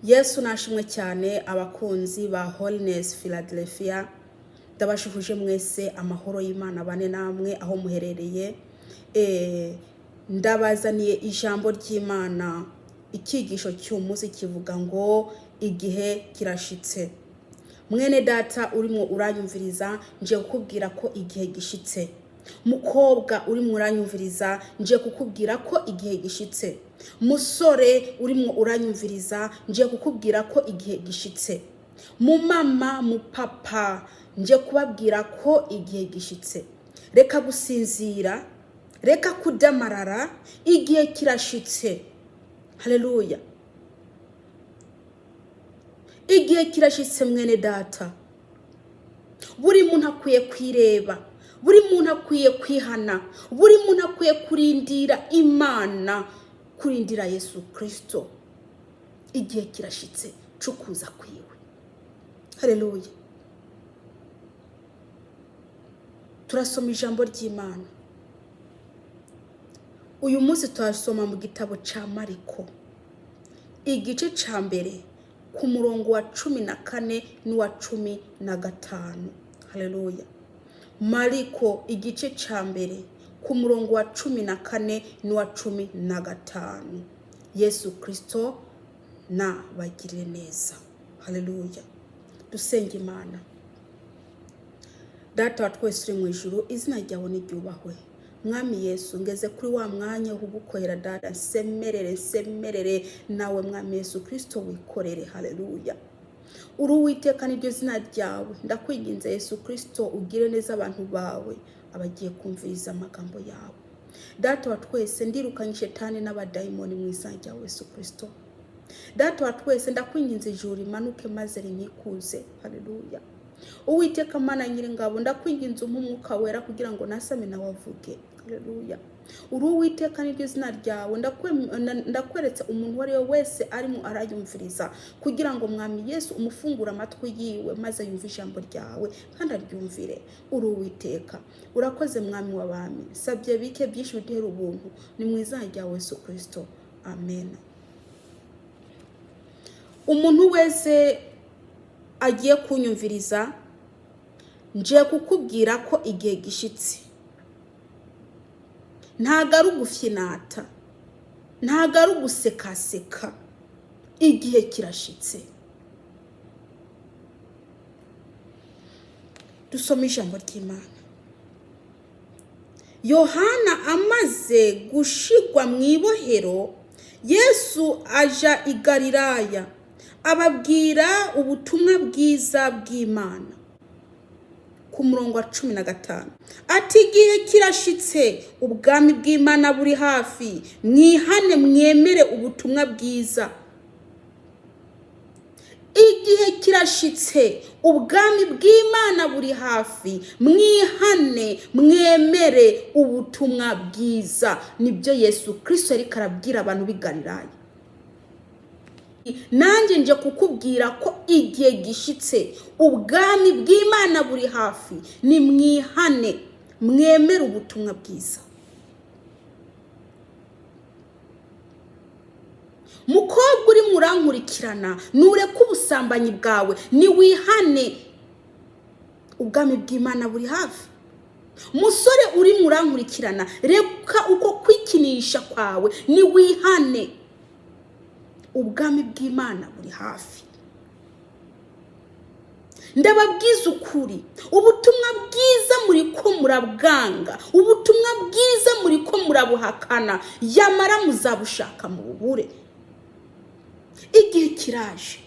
Yesu nashimwe cyane abakunzi ba Holiness Philadelphia, ndabashuhuje mwese amahoro y'Imana bane namwe aho muherereye. Ndabazaniye ijambo ry'Imana, ikigisho cy'umunsi kivuga ngo igihe kirashitse. Mwene data urimo uranyumviriza, nje kukubwira ko igihe gishitse. Mukobwa urimo uranyumviriza, nje kukubwira ko igihe gishitse. Musore urimo uranyumviriza, nje kukubwira ko igihe gishitse. Mu mama, mu papa, nje kubabwira ko igihe gishitse. Reka gusinzira, reka kudamarara, igihe kirashitse. Haleluya. Igihe kirashitse mwene data. Buri muntu akwiye kwireba, buri muntu akwiye kwihana, buri muntu akwiye kurindira Imana, kurindira Yesu Kristo. Igihe kirashitse cukuza kwiwe. Haleluya. Turasoma ijambo ry'Imana. Uyu munsi turasoma mu gitabo ca Mariko, igice ca mbere ku murongo wa 14 n'uwa 15. Haleluya. Mariko igice ca mbere ku murongo wa 14 n'uwa 15. Yesu Kristo na bagirire neza. Haleluya. Dusenge Imana. Data wa twese uri mu ijuru, izina ryawe niryubahwe. Mwami Yesu, ngeze kuri wa mwanya wo kugukorera data, nsemerere nawe Mwami Yesu Kristo wikorere. Haleluya. Uri Uwiteka niryo zina ryawe, ndakwinginze Yesu Kristo ugire neza abantu bawe abagiye kumviriza amagambo yawe. Data wa twese, ndirukanye shetani n'abadayimoni mu izina rya Yesu Kristo. Data wa twese, ndakwinginze ijuru rimanuke maze rinyikuze. Haleluya. Uwiteka Mana Nyiringabo, ndakwinginze umwuka wera kugira ngo nasame nawe avuge. Haleluya. Uri Uwiteka niryo zina ryawe, ndakweretse umuntu wari wese arimo arayumviriza kugira ngo Mwami Yesu umufungura amatwi yiwe maze yumve ijambo ryawe kandi aryumvire. Uri Uwiteka, urakoze Mwami w'abami, sabye bike byinshi bitera ubuntu, ni mu izina rya Yesu Kristo. Amen. Umuntu wese agiye kunyumviriza, nje kukubwira ko igihe gishitse. Ntago ari ugufyinata, ntago ari ugusekaseka, igihe kirashitse. Dusome ijambo ry'Imana. Yohana amaze gushigwa mu ibohero, Yesu aja i Galilaya ababwira ubutumwa bwiza bw'Imana. Ku murongo wa 15 ati igihe kirashitse, ubwami bw'Imana buri hafi, mwihane mwemere ubutumwa bwiza. Igihe kirashitse, ubwami bw'Imana buri hafi, mwihane mwemere ubutumwa bwiza. Nibyo Yesu Kristo yari karabwira abantu b'i Galilaya. Nanjye nje kukubwira ko igihe gishitse, ubwami bw'Imana buri hafi, ni mwihane mwemere ubutumwa bwiza. Mukobwa uri murankurikirana, nureke ubusambanyi bwawe, ni wihane, ubwami bw'Imana buri hafi. Musore uri murankurikirana, reka uko kwikinisha kwawe, ni wihane, ubwami bw'Imana buri hafi. Ndababwiza ukuri, ubutumwa bwiza muri ko murabwanga, ubutumwa bwiza muri ko murabuhakana, yamara muzabushaka mu bubure. Igihe kiraje,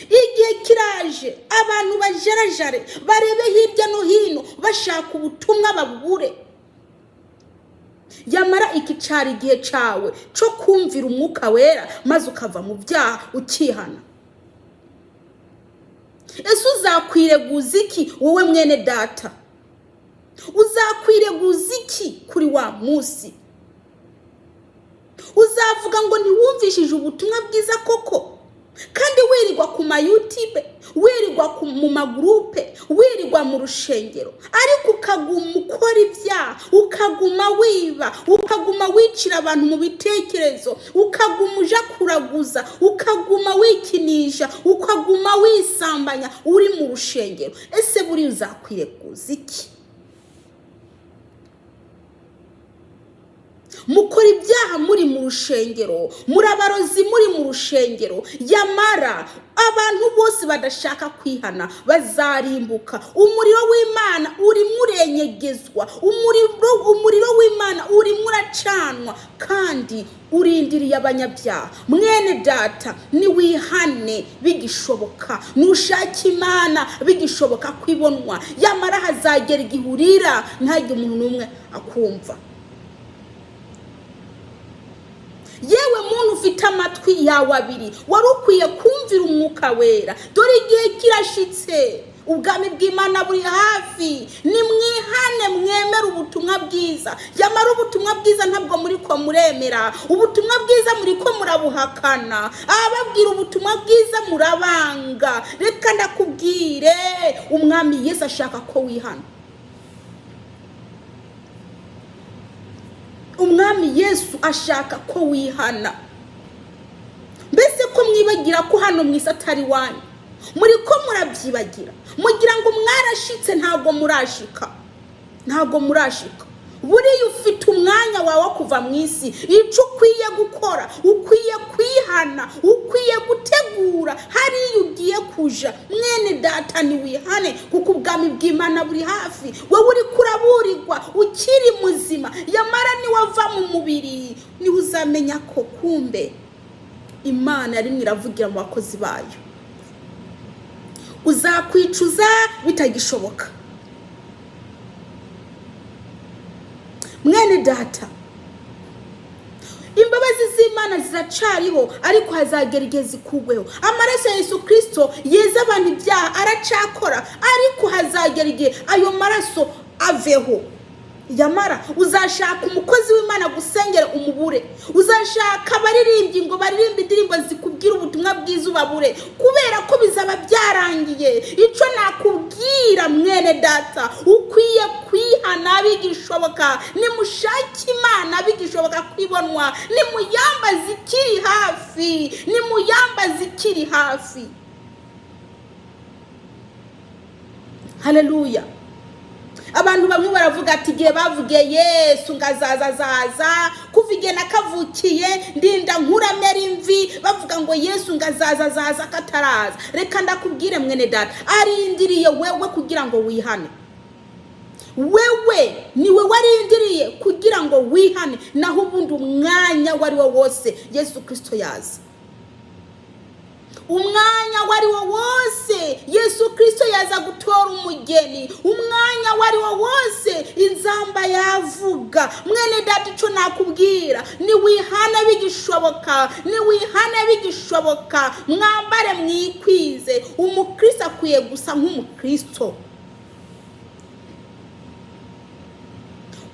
igihe kiraje, abantu bajarajare barebe hirya no hino bashaka ubutumwa babubure. Yamara ikicari igihe cawe cyo kumvira umwuka wera maze ukava mu byaha ukihana. Ese uzakwireguza iki wowe mwene data? Uzakwireguza iki kuri wa munsi? Uzavuga ngo ntiwumvishije ubutumwa bwiza koko, kandi wirirwa ku YouTube, wirirwa mu magroupe, wirirwa mu rushengero, ariko ukaguma ukora ibyaha, ukaguma wiba, ukaguma wicira abantu mu bitekerezo, ukaguma uja kuraguza, ukaguma wikinisha, ukaguma wisambanya uri mu rushengero, ese buri uzakwireguza iki? Mukora ibyaha muri mu rushengero, muri abarozi muri mu rushengero, yamara abantu bose badashaka kwihana bazarimbuka. Umuriro w'Imana uri murenyegezwa, umuriro w'Imana uri muracanwa kandi urindiriye abanyabyaha. Mwene data, ni wihane bigishoboka, nushaka Imana bigishoboka kwibonwa, yamara hazagera igihurira ntajye umuntu n'umwe akumva. Yewe muntu ufite amatwi yawe abiri, wari ukwiye kumvira umwuka wera, dore igihe kirashitse, ubwami bw'Imana buri hafi. Nimwihane mwemere ubutumwa bwiza, yamara ubutumwa bwiza ntabwo muri ko muremera, ubutumwa bwiza muri ko murabuhakana, ababwira ubutumwa bwiza murabanga. Reka ndakubwire, umwami Yesu ashaka ko wihana. Umwami Yesu ashaka ko wihana. Mbese ko mwibagira ko hano mwisi atari wanyu, muri ko murabyibagira, mugira ngo mwarashitse, ntago murashika. Buriya ufite umwanya wawe kuva mu isi, icyo ukwiye gukora, ukwiye kwihana, ukwiye gutegura hariya ugiye kuja. Mwene data, ni wihane kuko ubwami bw'Imana buri hafi. Wowe uri kuraburirwa ukiri muzima, yamara niwava mu mubiri niho uzamenya ko kumbe Imana yarimwe iravugira mu bakozi bayo. Uzakwicuza bitagishoboka. Mwene data, imbabazi z'Imana ziracariho, ariko hazagera igihe zikugweho. Amaraso ya Yesu Kristo yeza abantu ibyaha aracakora, ariko hazagera igihe ayo maraso aveho. Yamara uzashaka umukozi w'Imana gusengera umubure, uzashaka abaririmbyi ngo baririmbe indirimbo zikubwira ubutumwa bwiza ubabure, kubera ko bizaba byarangiye. Ico nakubwira mwene data, ukwiye kwihana bigishoboka, nimushake Imana bigishoboka kwibonwa, nimuyambaze ikiri hafi. Haleluya. Abantu bamwe baravuga ati igihe bavugiye Yesu ngazaza, kuva igihe nakavukiye ndinda nkuramera imvi, bavuga ngo Yesu ngazaza kataraza. Reka ndakubwire mwene data, arindiriye wewe kugira ngo wihane. Wewe niwe warindiriye kugira ngo wihane, naho ubundi umwanya wari wo wose Yesu Kristo yaza. Umwanya wari wo wose Yesu Kristo yaza gutora umugeni, umwanya wari wo wose inzamba yavuga. Mwene data, ico nakubwira, ni wihana bigishoboka, mwambare mwikwize. Umukristo akwiye gusa nk'umukristo.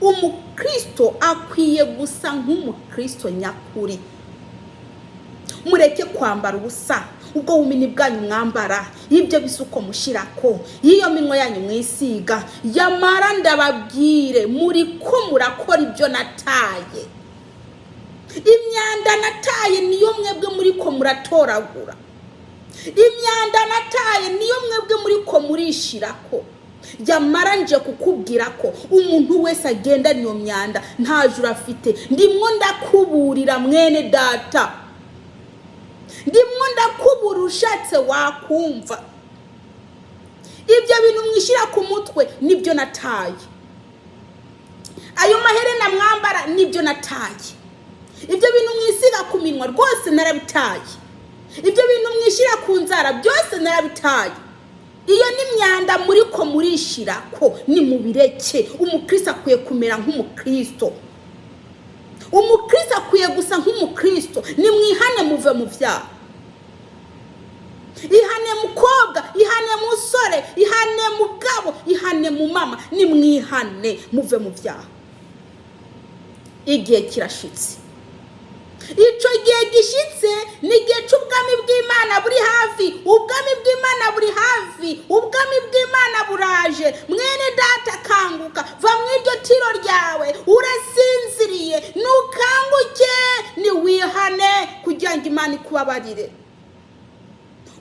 Umukristo akwiye gusa nk'umukristo nyakuri. Mureke kwambara ubusa, ubwo bumenyi bwanyu mwambara, ibyo bisuko mushirako, iyo minwa yanyu mwisiga. Yamara ndababwire, muri ko murakora ibyo nataye. Imyanda nataye niyo mwebwe muri ko muratoragura, imyanda nataye niyo mwebwe muri ko murishirako. Yamara nje kukubwira ko umuntu wese agenda niyo myanda nta juru afite. Ndimwo ndakuburira mwene data, ndimwo ndakubura ushatse wakumva. Ibyo bintu mwishira ku mutwe nibyo nataye, ayo maherena mwambara nibyo nataye, ibyo bintu mwisiga ku minwa rwose narabitaye, ibyo bintu mwishira ku nzara byose narabitaye. Iyo ni myanda muri ko murishirako, ni mubireke. Umukristo akwiye kumera nk'umukristo, umukristo akwiye gusa nk'umukristo. Nimwihane muve mu byaha. Ihane mukobwa, ihane musore, ihane mugabo, ihane mumama, nimwihane muve mu byaha. Igihe kirashitse, ico gihe gishitse ni gihe cy'ubwami bw'Imana buri hafi. Ubwami bw'Imana buri hafi, ubwami bw'Imana buraje. Mwene data kanguka. itiro ryawe urasinziriye nukanguke niwihane kugira ngo Imana ikubabarire.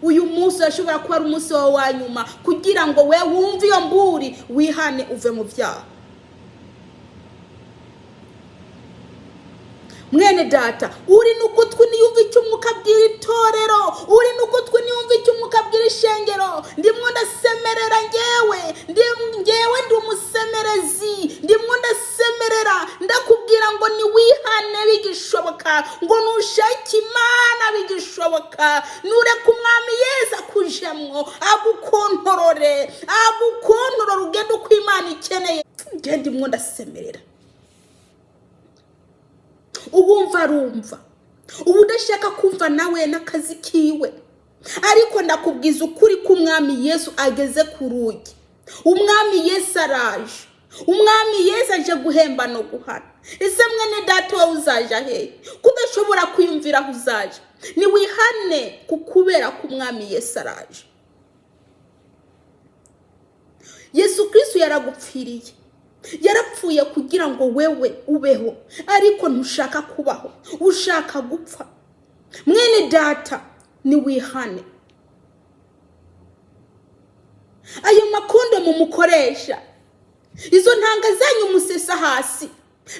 Uyu munsi ashobora kuba ari umunsi wawe wa nyuma kugira ngo we wumve iyo mburi wihane uve mu byaha. Mwene data, uri n'ugutwi niyumva icyo Umwuka abwira itorero, uri n'ugutwi niyumva icyo Umwuka abwira ishengero. Ndimwo ndasemerera ngewe ndi umusemerezi, ndimwo ndasemerera ndakubwira ngo niwihane bigishoboka, ngo nushake Imana bigishoboka, nureke Umwami Yesu akujemwo agukontorore ugende uko Imana ikeneye. Nge ndimwo ndasemerera. Uwumva arumva, udashaka kumva nawe n'akazi kiwe, ariko ndakubwiza ukuri ko Umwami Yesu ageze ku rugi. Umwami Yesu araje, Umwami Yesu aje guhemba no guhana. Ese mwene data wawe uzaja hehe? Kudashobora kwiyumvira aho uzaje, niwihane kukubera ko Umwami Yesu araje. Yesu Kristo yaragupfiriye, yarapfuye kugira ngo wewe ubeho, ariko ntushaka kubaho, ushaka gupfa. Mwene data, niwihane. Ayo makondo mumukoresha, izo ntanga zanyu musesa hasi.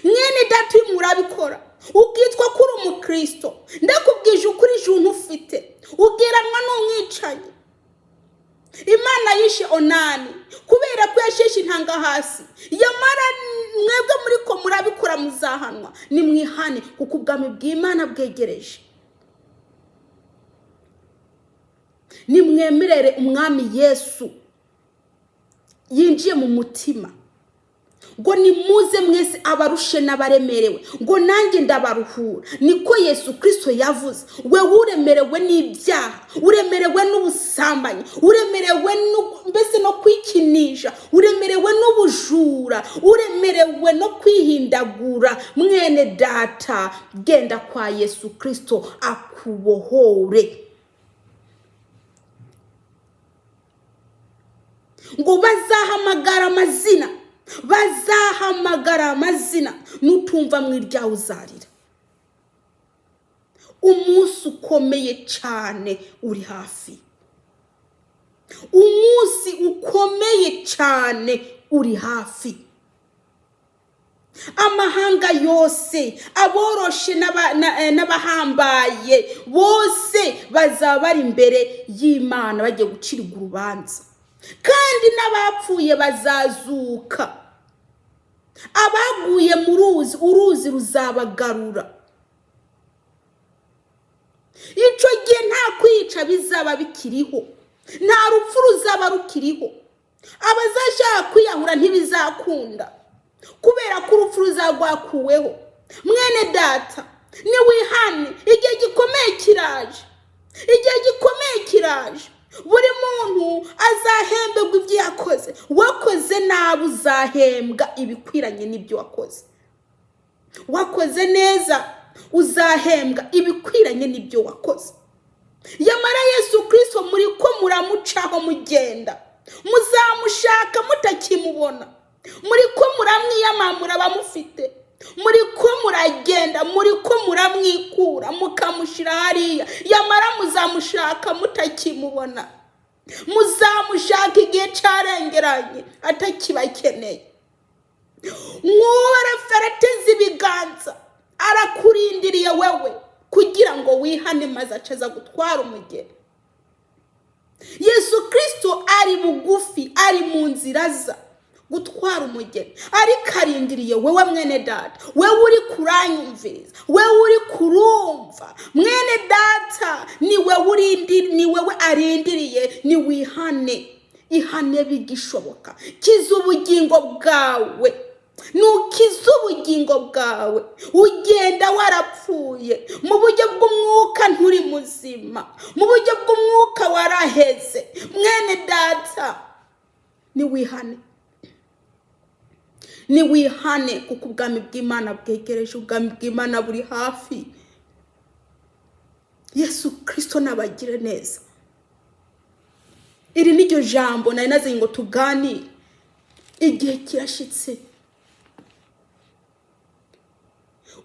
Mwene data, uyu murabikora ukitwa kuri umukristo, ndakubwije ukuri juntu ufite ugeranwa n'umwicanyi. Imana yishe Onani kubera ko yasheshe intanga hasi. Yamara mwebwe muri ko murabikora muzahanwa. Nimwihane kuko ubwami bw'Imana bwegereje. Nimwemerere Umwami Yesu yinjiye mu mutima, ngo nimuze mwese abarushe n'abaremerewe, ngo nanjye ndabaruhura. Niko Yesu Kristo yavuze. We uremerewe n'ibyaha, uremerewe n'ubusambanyi, uremerewe mbese no kwikinisha, uremerewe n'ubujura, uremerewe no kwihindagura. Mwene data, genda kwa Yesu Kristo akubohore. Ngo bazahamagara amazina nutumva mwirya uzarira. Umunsi ukomeye cyane uri hafi. Umunsi ukomeye cyane uri hafi. Amahanga yose, aboroshe n'abahambaye bose bazaba bari imbere y'Imana bagiye gucirirwa urubanza. Kandi n'abapfuye bazazuka. Abaguye mu uruzi ruzabagarura. Ico gihe nta kwica bizaba bikiriho, nta rupfu ruzaba rukiriho. Abazashaka kwiyahura ntibizakunda kubera ko urupfu ruzagwakuweho. Mwene data, niwihane, igihe gikomeye kiraje. Buri muntu azahembwa ibyo yakoze. Wakoze nabi uzahembwa ibikwiranye n'ibyo wakoze. Wakoze neza uzahembwa ibikwiranye n'ibyo wakoze. Yamara Yesu Kristo muri ko muramucaho mugenda, muzamushaka mutakimubona. Muri ko muramwiyamamura bamufite, muri ko muragenda, muri ko muramwikura mukamushira hariya. Yamara muzamushaka mutakimubona, muzamushaka igihe cyarengeranye atakibakeneye. Arafereteza ibiganza, arakurindiriye wewe kugira ngo wihane maze acaza gutwara umugeni. Yesu Kristo ari bugufi, ari mu nzira za gutwara umugeni, ariko arindiriye wewe mwene data, wewe uri kuranyumviriza, wewe uri kurumva. Mwene data, ni wewe arindiriye, ni wihane. Ihane bigishoboka. Kiza ubugingo bwawe, nukiza ubugingo bwawe. Ugenda warapfuye, mu buryo bw'umwuka nturi muzima, mu buryo bw'umwuka waraheze. Mwene data, ni wihane. Niwihane kuko ubwami bw'Imana bwegereje, ubwami bw'Imana buri hafi. Yesu Kristo nabagire neza. Iri niryo jambo nari nazanye ngo tuganire. Igihe kirashitse,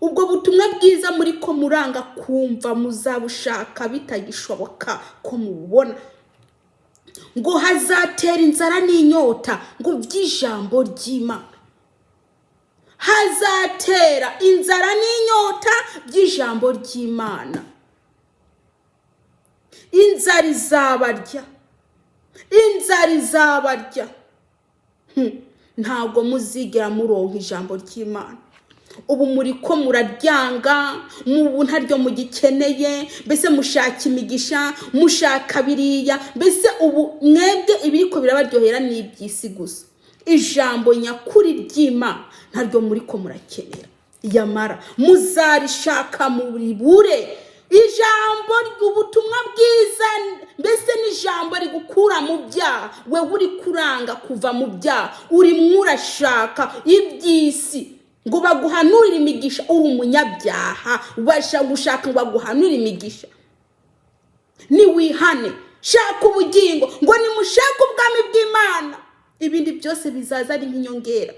ubwo butumwa bwiza muri ko muranga kumva, muzabushaka bitagishoboka ko mububona. Ngo hazatera inzara n'inyota ngo by'ijambo ry'Imana. Hazatera inzara n'inyota by'ijambo ry'Imana. Inzara izabarya, inzara izabarya. Ntabwo muzigera muronka ijambo ry'Imana. Ubu muri ko muraryanga, mubu ntaryo mugikeneye, mbese mushaka imigisha, mushaka biriya, mbese ubu mwebwe ibiriko birabaryohera n'ibyisi gusa. Ijambo nyakuri ry'Imana ntaryo muri ko murakenera. Yamara muzarishaka mubure. Ijambo ry'ubutumwa bwiza, mbese n'ijambo rigukura mu byaha. We uri kuranga kuva mu byaha, uri murashaka iby'isi ngo baguhanurire imigisha, uri umunyabyaha basha gushaka ngo baguhanurire imigisha. Ni wihane, shaka ubugingo, ngo nimushaka ubwami bw'Imana, ibindi byose bizaza ari nk'inyongera.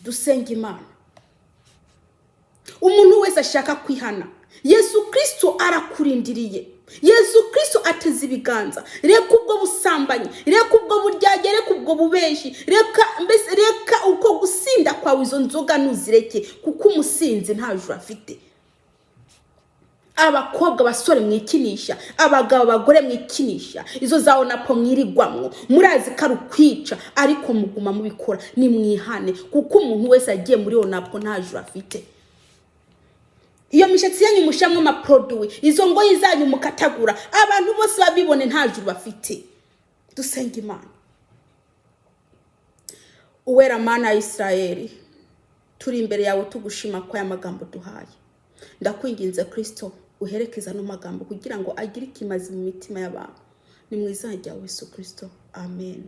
Dusenga Imana. Umuntu wese ashaka kwihana, Yesu Kristo arakurindiriye. Yesu Kristo ateze ibiganza. Reka ubwo busambanyi, reka ubwo buryage, reka ubwo bubeshi, reka uko gusinda kwawe izo nzoga ntuzireke, kuko umusinzi nta juru afite. Abakobwa basore mwikinisha, abagabo bagore mwikinisha, izo zawo napo mwirigwamwo, murazi ko ari ukwica, ariko muguma mubikora. Ni mwihane, kuko umuntu wese agiye muri yo napo nta juru afite. Iyo mishatsi yanyu mushamwe amaproduwi, izo ngoyi zanyu mukatagura, abantu bose babibone nta juru bafite. Dusenga Imana. Uwera Mana ya Isirayeli, turi imbere yawe tugushima ko aya magambo duhaye. Ndakwinginze Kristo uherekeza no magambo kugira ngo agire ikimazi mu mitima y'abantu. Ni mu izina rya Yesu Kristo. Amen.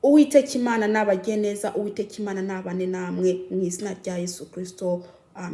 Uwiteka Imana nabagiye neza, Uwiteka Imana nabane namwe mu izina rya Yesu Kristo. Amen.